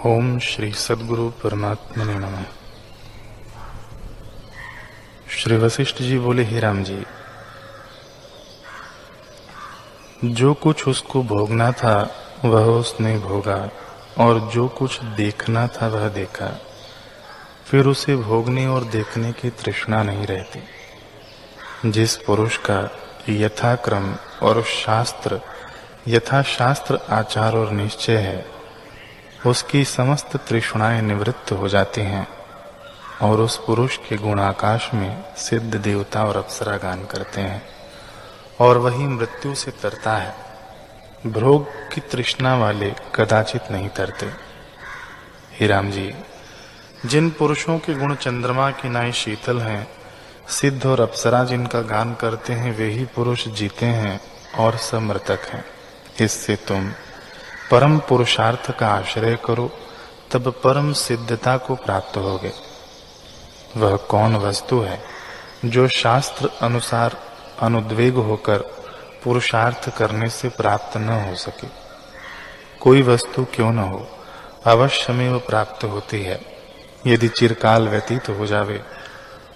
ओम श्री सद्गुरु परमात्मने नमः। श्री वशिष्ठ जी बोले, हे राम जी, जो कुछ उसको भोगना था वह उसने भोगा और जो कुछ देखना था वह देखा, फिर उसे भोगने और देखने की तृष्णा नहीं रहती। जिस पुरुष का यथाक्रम और यथाशास्त्र आचार और निश्चय है, उसकी समस्त तृष्णाएं निवृत्त हो जाती हैं और उस पुरुष के गुण आकाश में सिद्ध देवता और अप्सरा गान करते हैं और वही मृत्यु से तरता है। भोग की तृष्णा वाले कदाचित नहीं तरते। हे राम जी, जिन पुरुषों के गुण चंद्रमा की नाई शीतल हैं, सिद्ध और अप्सरा जिनका गान करते हैं, वे ही पुरुष जीते हैं और सब मृतक हैं। इससे तुम परम पुरुषार्थ का आश्रय करो, तब परम सिद्धता को प्राप्त होगे। वह कौन वस्तु है जो शास्त्र अनुसार अनुद्वेग होकर पुरुषार्थ करने से प्राप्त न हो सके? कोई वस्तु क्यों न हो, अवश्य में वह प्राप्त होती है। यदि चिरकाल व्यतीत हो जावे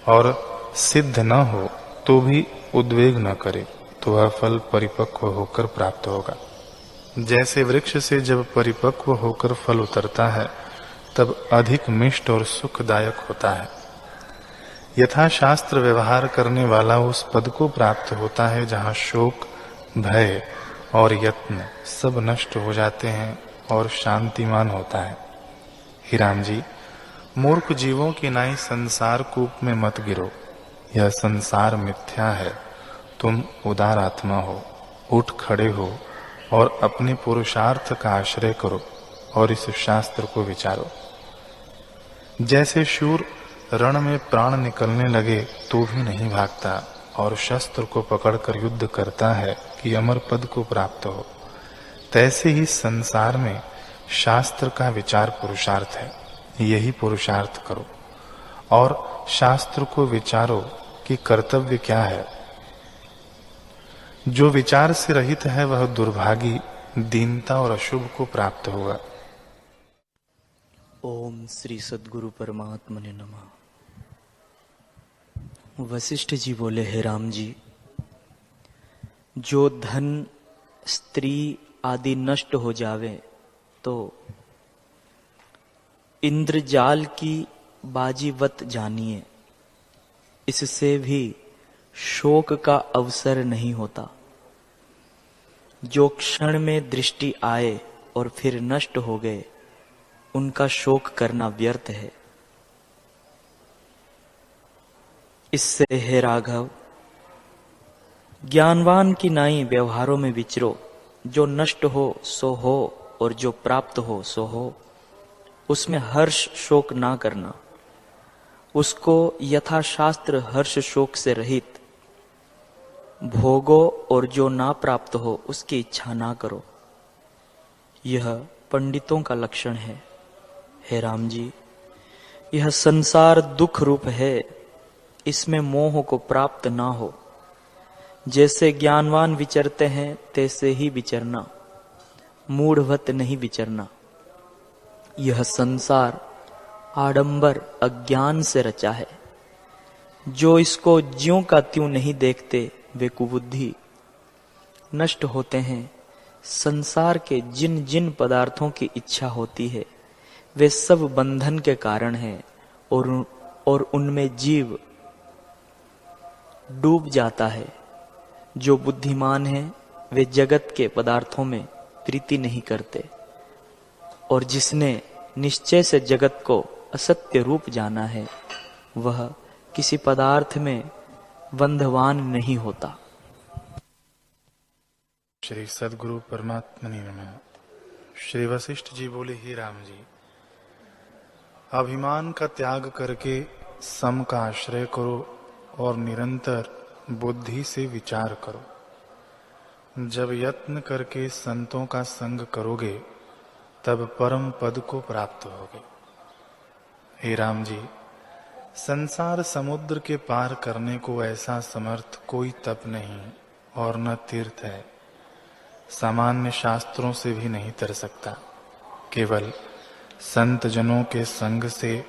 और सिद्ध न हो तो भी उद्वेग न करे, तो वह फल परिपक्व होकर प्राप्त होगा। जैसे वृक्ष से जब परिपक्व होकर फल उतरता है, तब अधिक मिष्ट और सुखदायक होता है। यथाशास्त्र व्यवहार करने वाला उस पद को प्राप्त होता है जहाँ शोक, भय और यत्न सब नष्ट हो जाते हैं और शांतिमान होता है। हे राम जी, मूर्ख जीवों की नाई संसार कूप में मत गिरो। यह संसार मिथ्या है। तुम उदार आत्मा हो, उठ खड़े हो और अपने पुरुषार्थ का आश्रय करो और इस शास्त्र को विचारो। जैसे शूर रण में प्राण निकलने लगे तो भी नहीं भागता और शस्त्र को पकड़कर युद्ध करता है कि अमर पद को प्राप्त हो, तैसे ही संसार में शास्त्र का विचार पुरुषार्थ है। यही पुरुषार्थ करो और शास्त्र को विचारो कि कर्तव्य क्या है। जो विचार से रहित है वह दुर्भागी, दीनता और अशुभ को प्राप्त होगा। ओम श्री सद्गुरु परमात्मने नमः। वशिष्ठ जी बोले, हे राम जी, जो धन, स्त्री आदि नष्ट हो जावे तो इंद्रजाल की बाजीवत जानिए, इससे भी शोक का अवसर नहीं होता। जो क्षण में दृष्टि आए और फिर नष्ट हो गए, उनका शोक करना व्यर्थ है। इससे हे राघव, ज्ञानवान की नाई व्यवहारों में विचरो। जो नष्ट हो सो हो और जो प्राप्त हो सो हो, उसमें हर्ष शोक ना करना। उसको यथाशास्त्र हर्ष शोक से रहित भोगो और जो ना प्राप्त हो उसकी इच्छा ना करो। यह पंडितों का लक्षण है। हे राम जी, यह संसार दुख रूप है, इसमें मोह को प्राप्त ना हो। जैसे ज्ञानवान विचरते हैं तैसे ही विचरना, मूढ़वत नहीं विचरना। यह संसार आडंबर अज्ञान से रचा है। जो इसको ज्यों का त्यों नहीं देखते वे कुबुद्धि। नष्ट होते हैं। संसार के जिन जिन पदार्थों की इच्छा होती है वे सब बंधन के कारण हैं और उनमें जीव डूब जाता है। जो बुद्धिमान है वे जगत के पदार्थों में प्रीति नहीं करते, और जिसने निश्चय से जगत को असत्य रूप जाना है वह किसी पदार्थ में बंधवान नहीं होता। श्री सद्गुरु परमात्मने नमः। श्री वशिष्ठ जी बोले, हे राम जी, अभिमान का त्याग करके सम का आश्रय करो और निरंतर बुद्धि से विचार करो। जब यत्न करके संतों का संग करोगे तब परम पद को प्राप्त होगे। हे राम जी, संसार समुद्र के पार करने को ऐसा समर्थ कोई तप नहीं और न तीर्थ है। सामान्य शास्त्रों से भी नहीं तर सकता। केवल संत जनों के संग से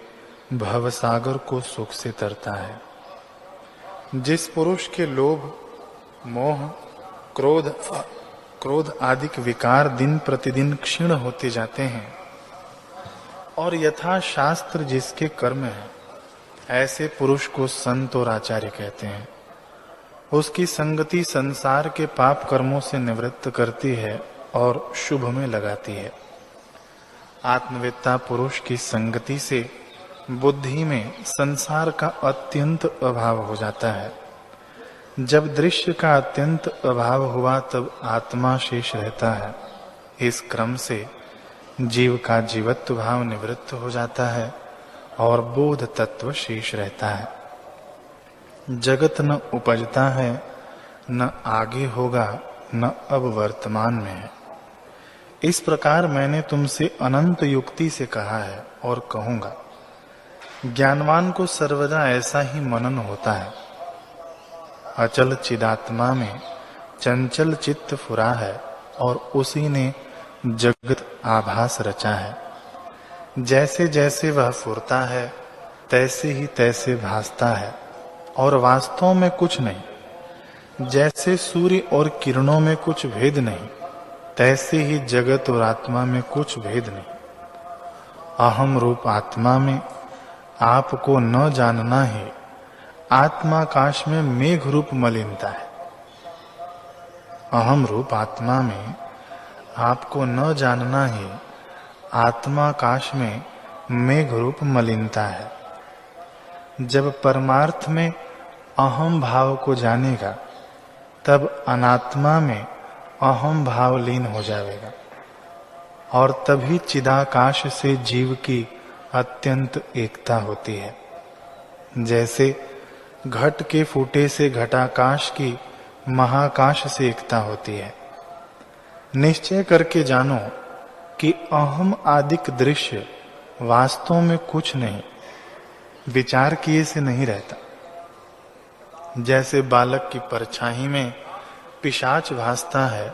भवसागर को सुख से तरता है। जिस पुरुष के लोभ, मोह, क्रोध आदि विकार दिन प्रतिदिन क्षीण होते जाते हैं और यथा शास्त्र जिसके कर्म है, ऐसे पुरुष को संत और आचार्य कहते हैं। उसकी संगति संसार के पाप कर्मों से निवृत्त करती है और शुभ में लगाती है। आत्मवेत्ता पुरुष की संगति से बुद्धि में संसार का अत्यंत अभाव हो जाता है। जब दृश्य का अत्यंत अभाव हुआ तब आत्मा शेष रहता है। इस क्रम से जीव का जीवत्व भाव निवृत्त हो जाता है और बोध तत्व शेष रहता है। जगत न उपजता है, न आगे होगा, न अब वर्तमान में है। इस प्रकार मैंने तुमसे अनंत युक्ति से कहा है और कहूंगा। ज्ञानवान को सर्वदा ऐसा ही मनन होता है। अचल चिदात्मा में चंचल चित्त फुरा है और उसी ने जगत आभास रचा है। जैसे जैसे वह फुरता है तैसे ही तैसे भासता है और वास्तव में कुछ नहीं। जैसे सूर्य और किरणों में कुछ भेद नहीं, तैसे ही जगत और आत्मा में कुछ भेद नहीं। अहम रूप आत्मा में आपको न जानना ही आत्माकाश में मेघ रूप मलिनता है। अहम रूप आत्मा में आपको न जानना ही आत्माकाश में मेघ रूप मलिनता है। जब परमार्थ में अहम भाव को जानेगा तब अनात्मा में अहम भाव लीन हो जाएगा और तभी चिदाकाश से जीव की अत्यंत एकता होती है। जैसे घट के फूटे से घटाकाश की महाकाश से एकता होती है। निश्चय करके जानो कि अहम आदिक दृश्य वास्तव में कुछ नहीं, विचार किए से नहीं रहता। जैसे बालक की परछाई में पिशाच भासता है,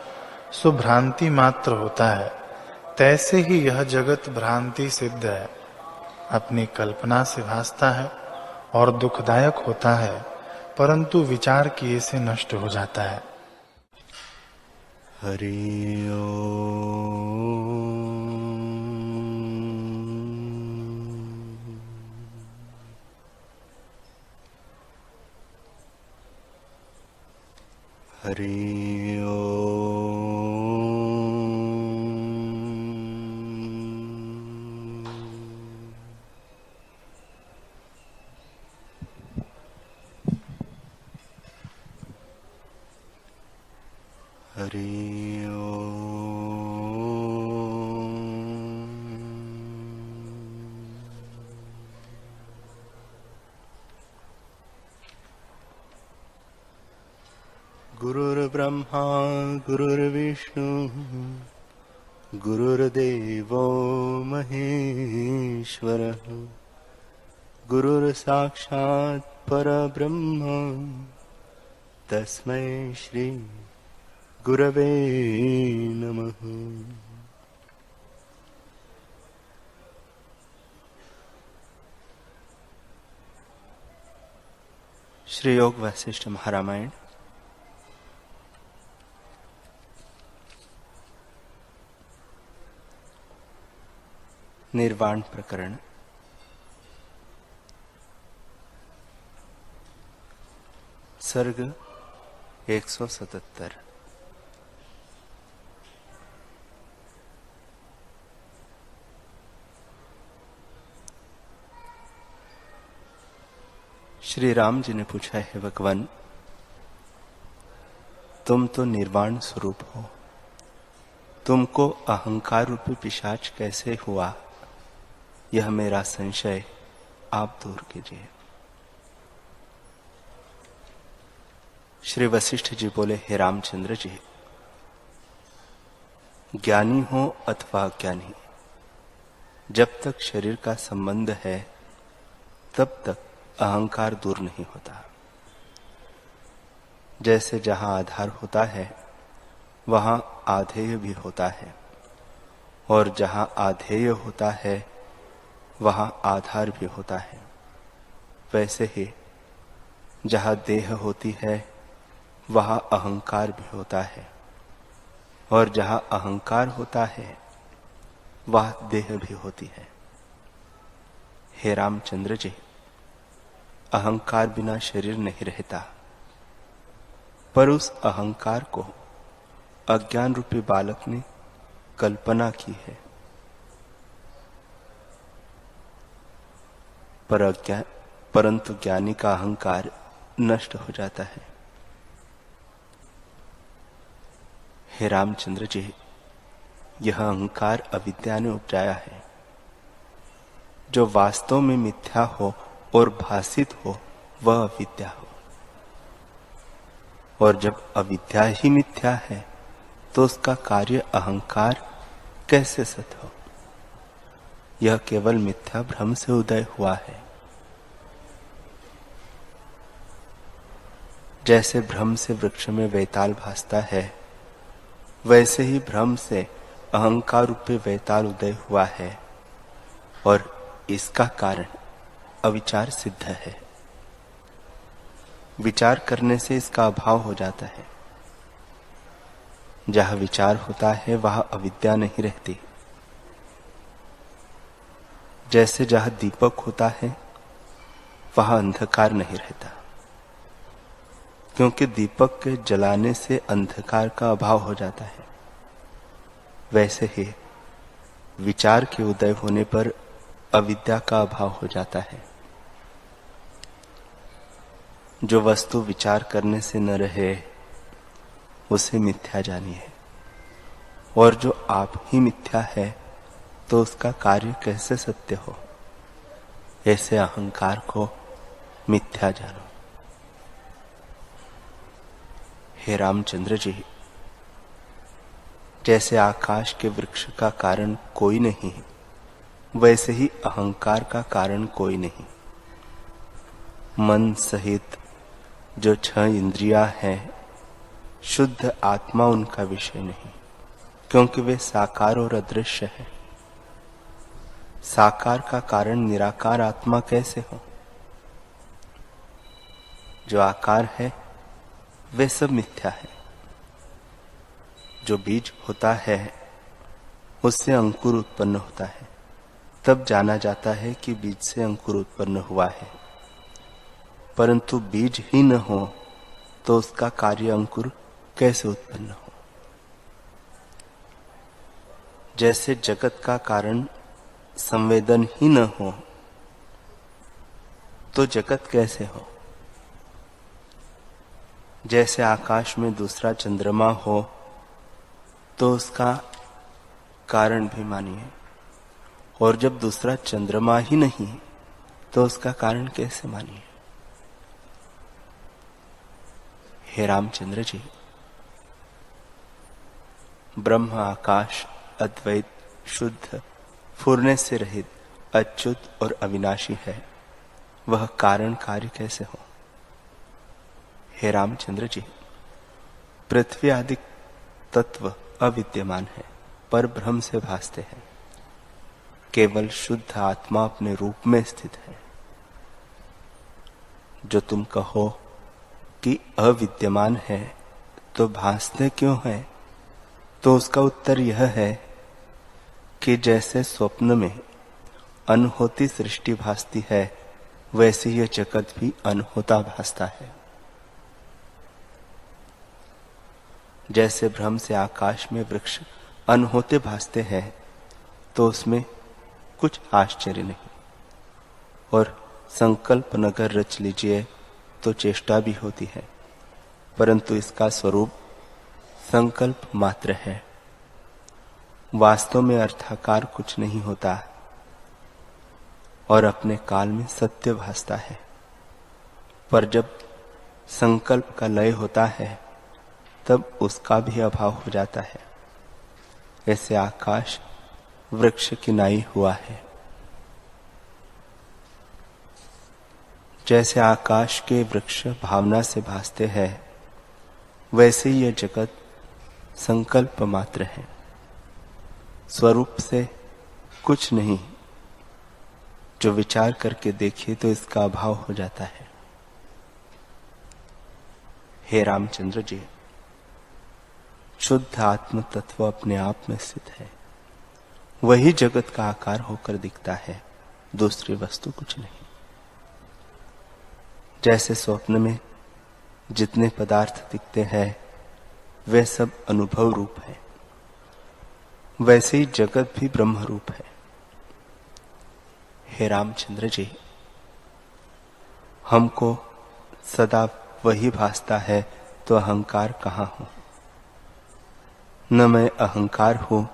सो भ्रांति मात्र होता है, तैसे ही यह जगत भ्रांति सिद्ध है। अपनी कल्पना से भासता है और दुखदायक होता है, परंतु विचार किए से नष्ट हो जाता है। हरि ओम। हरि ओम। हरि ओम। गुरुर्ब्रह्मा गुरुर्विष्णु गुरुर्देवो महेश्वरः गुरुर्साक्षात् परब्रह्म तस्मै श्री गुरवे नमः। श्री योग वशिष्ठ महारामायण निर्वाण प्रकरण सर्ग 177। श्री राम जी ने पूछा, है भगवान, तुम तो निर्वाण स्वरूप हो, तुमको अहंकार रूपी पिशाच कैसे हुआ, यह मेरा संशय आप दूर कीजिए। श्री वशिष्ठ जी बोले, हे रामचंद्र जी, ज्ञानी हो अथवा अज्ञानी, जब तक शरीर का संबंध है तब तक अहंकार दूर नहीं होता। जैसे जहां आधार होता है वहां आधेय भी होता है, और जहाँ आधेय होता है वहाँ आधार भी होता है। वैसे ही जहाँ देह होती है वहाँ अहंकार भी होता है, और जहाँ अहंकार होता है वहाँ देह भी होती है। हे रामचंद्र जी, अहंकार बिना शरीर नहीं रहता, पर उस अहंकार को अज्ञान रूपी बालक ने कल्पना की है। परंतु ज्ञानी का अहंकार नष्ट हो जाता है। हे रामचंद्र जी, यह अहंकार अविद्या ने उपजाया है। जो वास्तव में मिथ्या हो और भासित हो वह अविद्या हो, और जब अविद्या ही मिथ्या है तो उसका कार्य अहंकार कैसे सत हो? यह केवल मिथ्या भ्रम से उदय हुआ है। जैसे भ्रम से वृक्ष में वैताल भासता है, वैसे ही भ्रम से अहंकार रूपी वैताल उदय हुआ है, और इसका कारण अविचार सिद्ध है। विचार करने से इसका अभाव हो जाता है। जहां विचार होता है वहां अविद्या नहीं रहती। जैसे जहां दीपक होता है वहां अंधकार नहीं रहता, क्योंकि दीपक के जलाने से अंधकार का अभाव हो जाता है। वैसे ही विचार के उदय होने पर अविद्या का अभाव हो जाता है। जो वस्तु विचार करने से न रहे उसे मिथ्या जानिए, और जो आप ही मिथ्या है तो उसका कार्य कैसे सत्य हो? ऐसे अहंकार को मिथ्या जानो। हे रामचंद्र जी, जैसे आकाश के वृक्ष का कारण कोई नहीं, वैसे ही अहंकार का कारण कोई नहीं। मन सहित जो 6 इंद्रियां हैं, शुद्ध आत्मा उनका विषय नहीं, क्योंकि वे साकार और अदृश्य है। साकार का कारण निराकार आत्मा कैसे हो? जो आकार है वे सब मिथ्या है। जो बीज होता है उससे अंकुर उत्पन्न होता है, तब जाना जाता है कि बीज से अंकुर उत्पन्न हुआ है। परंतु बीज ही न हो तो उसका कार्य अंकुर कैसे उत्पन्न हो? जैसे जगत का कारण संवेदन ही न हो तो जगत कैसे हो? जैसे आकाश में दूसरा चंद्रमा हो तो उसका कारण भी मानिए, और जब दूसरा चंद्रमा ही नहीं तो उसका कारण कैसे मानिए? हे रामचंद्र जी, ब्रह्म आकाश अद्वैत शुद्ध फूरने से रहित अच्युत और अविनाशी है, वह कारण कार्य कैसे हो? हे रामचंद्र जी, पृथ्वी आदि तत्व अविद्यमान है, पर भ्रम से भासते हैं। केवल शुद्ध आत्मा अपने रूप में स्थित है। जो तुम कहो कि अविद्यमान है तो भासते क्यों है, तो उसका उत्तर यह है कि जैसे स्वप्न में अनहोती सृष्टि भासती है, वैसे यह जगत भी अनहोता भासता है। जैसे भ्रम से आकाश में वृक्ष अनहोते भासते हैं तो उसमें कुछ आश्चर्य नहीं, और संकल्प नगर रच लीजिए तो चेष्टा भी होती है, परंतु इसका स्वरूप संकल्प मात्र है। वास्तव में अर्थाकार कुछ नहीं होता और अपने काल में सत्य भासता है, पर जब संकल्प का लय होता है तब उसका भी अभाव हो जाता है। ऐसे आकाश वृक्ष की नाई हुआ है। जैसे आकाश के वृक्ष भावना से भासते हैं, वैसे ही यह जगत संकल्प मात्र है। स्वरूप से कुछ नहीं, जो विचार करके देखिए तो इसका अभाव हो जाता है। हे रामचंद्र जी, शुद्ध आत्म तत्व अपने आप में स्थित है, वही जगत का आकार होकर दिखता है, दूसरी वस्तु कुछ नहीं। जैसे स्वप्न में जितने पदार्थ दिखते हैं वे सब अनुभव रूप है, वैसे ही जगत भी ब्रह्म रूप है। हे रामचंद्र जी, हमको सदा वही भासता है, तो अहंकार कहाँ हो? न मैं अहंकार हूं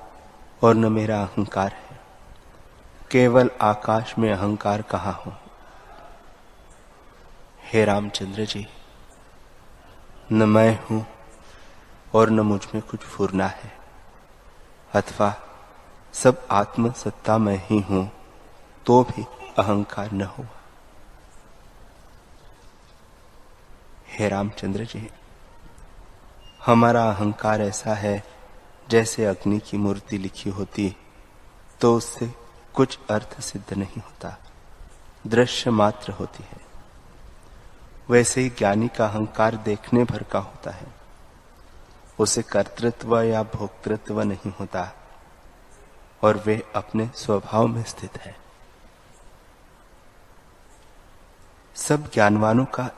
और न मेरा अहंकार है, केवल आकाश में अहंकार कहाँ हो? हे रामचंद्र जी, न मैं हूं और न मुझ में कुछ फुरना है, अथवा सब आत्म सत्ता में ही हूं तो भी अहंकार न हुआ। हे रामचंद्र जी, हमारा अहंकार ऐसा है जैसे अग्नि की मूर्ति लिखी होती तो उससे कुछ अर्थ सिद्ध नहीं होता, दृश्य मात्र होती है। वैसे ही ज्ञानी का अहंकार देखने भर का होता है, उसे कर्तृत्व या भोक्तृत्व नहीं होता और वे अपने स्वभाव में स्थित है। सब ज्ञानवानों का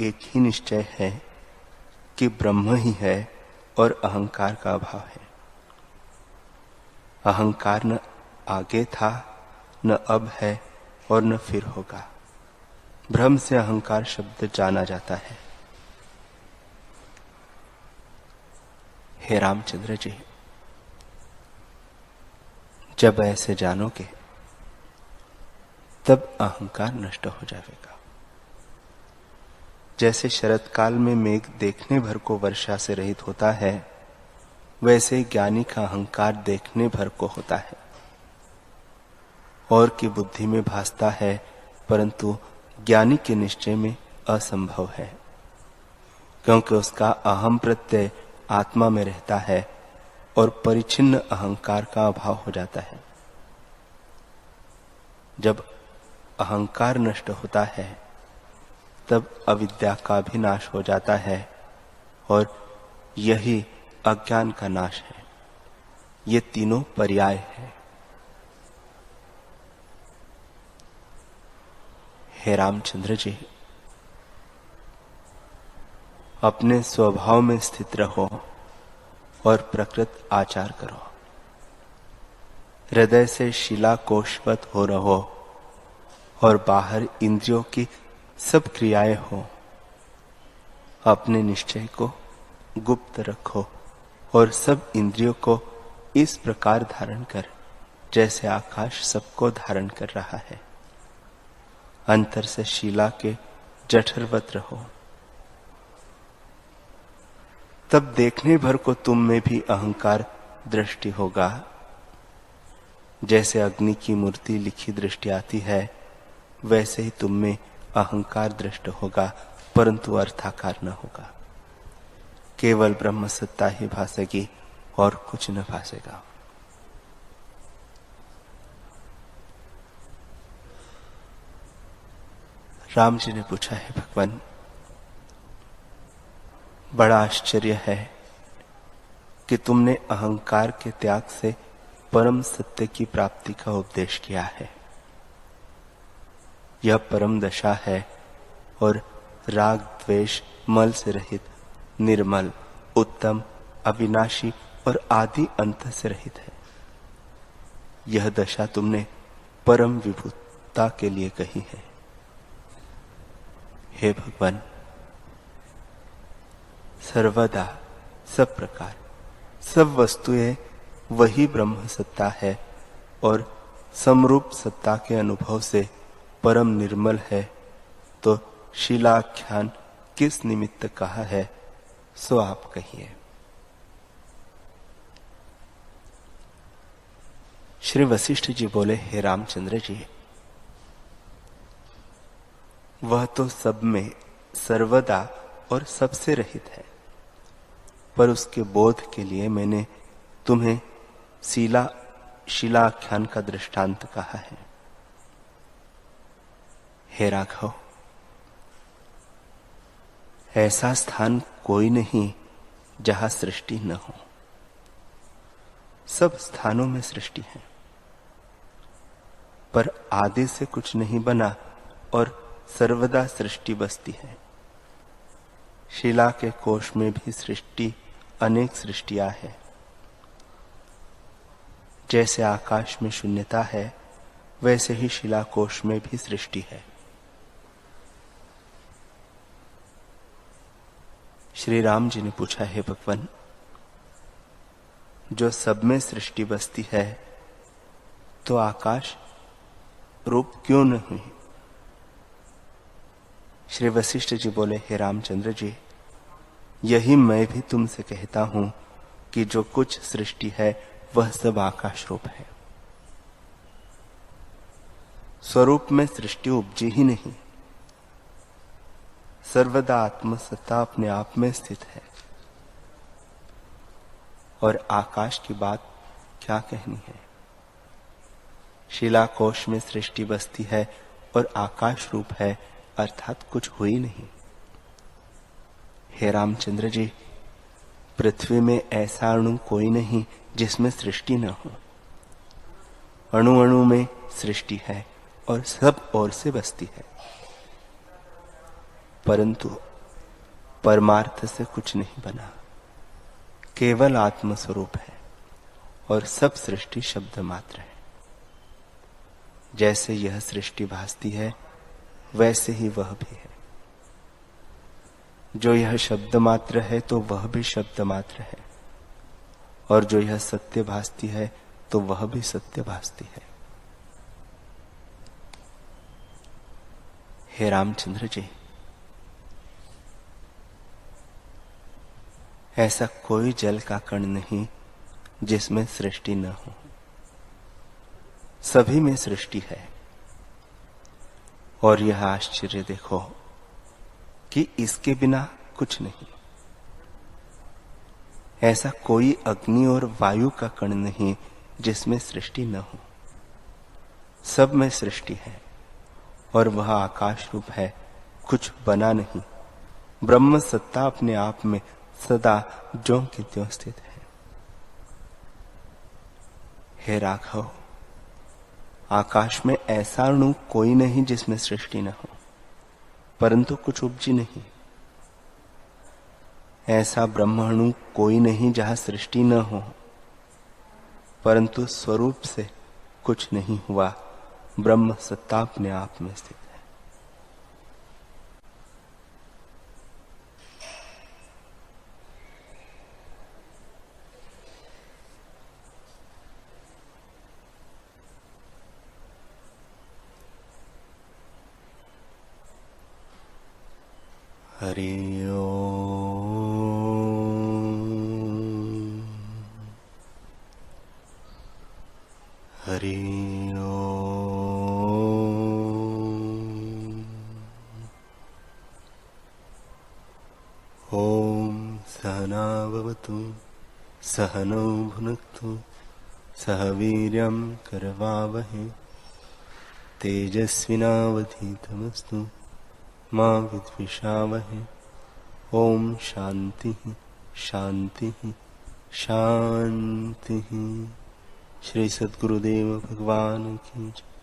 एक ही निश्चय है कि ब्रह्म ही है और अहंकार का अभाव है। अहंकार न आगे था, न अब है और न फिर होगा। भ्रम से अहंकार शब्द जाना जाता है। हे रामचंद्र जी, जब ऐसे जानोगे तब अहंकार नष्ट हो जाएगा। जैसे शरत काल में मेघ देखने भर को वर्षा से रहित होता है, वैसे ज्ञानी का अहंकार देखने भर को होता है और की बुद्धि में भासता है, परंतु ज्ञानी के निश्चय में असंभव है, क्योंकि उसका अहम प्रत्यय आत्मा में रहता है और परिच्छिन्न अहंकार का अभाव हो जाता है। जब अहंकार नष्ट होता है तब अविद्या का भी नाश हो जाता है और यही अज्ञान का नाश है। ये तीनों पर्याय है। हे रामचंद्र जी, अपने स्वभाव में स्थित रहो और प्रकृत आचार करो। हृदय से शिला कोशवत हो रहो और बाहर इंद्रियों की सब क्रियाएं हो। अपने निश्चय को गुप्त रखो और सब इंद्रियों को इस प्रकार धारण कर जैसे आकाश सबको धारण कर रहा है। अंतर से शिला के जठरवत रहो, तब देखने भर को तुम में भी अहंकार दृष्टि होगा। जैसे अग्नि की मूर्ति लिखी दृष्टि आती है, वैसे ही तुम में अहंकार दृष्ट होगा, परंतु अर्थाकार न होगा। केवल ब्रह्म सत्ता ही भासेगी और कुछ न भासेगा। राम जी ने पूछा है, भगवान, बड़ा आश्चर्य है कि तुमने अहंकार के त्याग से परम सत्य की प्राप्ति का उपदेश किया है। यह परम दशा है और राग द्वेष मल से रहित, निर्मल, उत्तम, अविनाशी और आदि अंत से रहित है। यह दशा तुमने परम विभुता के लिए कही है। हे भगवान, सर्वदा सब प्रकार सब वस्तुएं वही ब्रह्म सत्ता है और समरूप सत्ता के अनुभव से परम निर्मल है, तो शीलाख्यान किस निमित्त कहा है, सो आप कहिए। श्री वशिष्ठ जी बोले, हे रामचंद्र जी, वह तो सब में सर्वदा और सबसे रहित है, पर उसके बोध के लिए मैंने तुम्हें शीला शिलाख्यान का दृष्टांत कहा है। हे राघव, ऐसा स्थान कोई नहीं जहां सृष्टि न हो। सब स्थानों में सृष्टि है, पर आदि से कुछ नहीं बना और सर्वदा सृष्टि बसती है। शिला के कोश में भी सृष्टि, अनेक सृष्टियां हैं। जैसे आकाश में शून्यता है, वैसे ही शिला कोश में भी सृष्टि है। श्री राम जी ने पूछा, है भगवान, जो सब में सृष्टि बसती है, तो आकाश रूप क्यों न हुई? श्री वशिष्ठ जी बोले, हे रामचंद्र जी, यही मैं भी तुमसे कहता हूं कि जो कुछ सृष्टि है वह सब आकाश रूप है। स्वरूप में सृष्टि उपजी ही नहीं, सर्वदा आत्मसत्ता अपने आप में स्थित है। और आकाश की बात क्या कहनी है? शिला कोश में सृष्टि बसती है और आकाश रूप है, अर्थात कुछ हुई नहीं। हे रामचंद्र जी, पृथ्वी में ऐसा अणु कोई नहीं जिसमें सृष्टि न हो। अणु अणु में सृष्टि है और सब ओर से बसती है, परंतु परमार्थ से कुछ नहीं बना, केवल आत्मस्वरूप है और सब सृष्टि शब्द मात्र है। जैसे यह सृष्टि भासती है, वैसे ही वह भी है। जो यह शब्द मात्र है तो वह भी शब्द मात्र है, और जो यह सत्य भासती है तो वह भी सत्य भासती है। हे रामचंद्र जी, ऐसा कोई जल का कण नहीं जिसमें सृष्टि न हो। सभी में सृष्टि है। और यह आश्चर्य देखो कि इसके बिना कुछ नहीं। ऐसा कोई अग्नि और वायु का कण नहीं जिसमें सृष्टि न हो। सब में सृष्टि है और वह आकाश रूप है, कुछ बना नहीं। ब्रह्म सत्ता अपने आप में सदा ज्यों की त्यों स्थित है। हे राघव, आकाश में ऐसा अणु कोई नहीं जिसमें सृष्टि न हो, परंतु कुछ उपजी नहीं। ऐसा ब्रह्माणु कोई नहीं जहां सृष्टि न हो, परंतु स्वरूप से कुछ नहीं हुआ। ब्रह्म सत्ता अपने आप में स्थित है। हरि ओम, हरि ओम। सहना भवतु, सहनौ भुनक्तु, सह वीर्यं करवावहै, तेजस्विनावधीतमस्तु मा विद्विषावहै। ओम शांति शांति शांति। श्री सद्गुरुदेव भगवान की जय।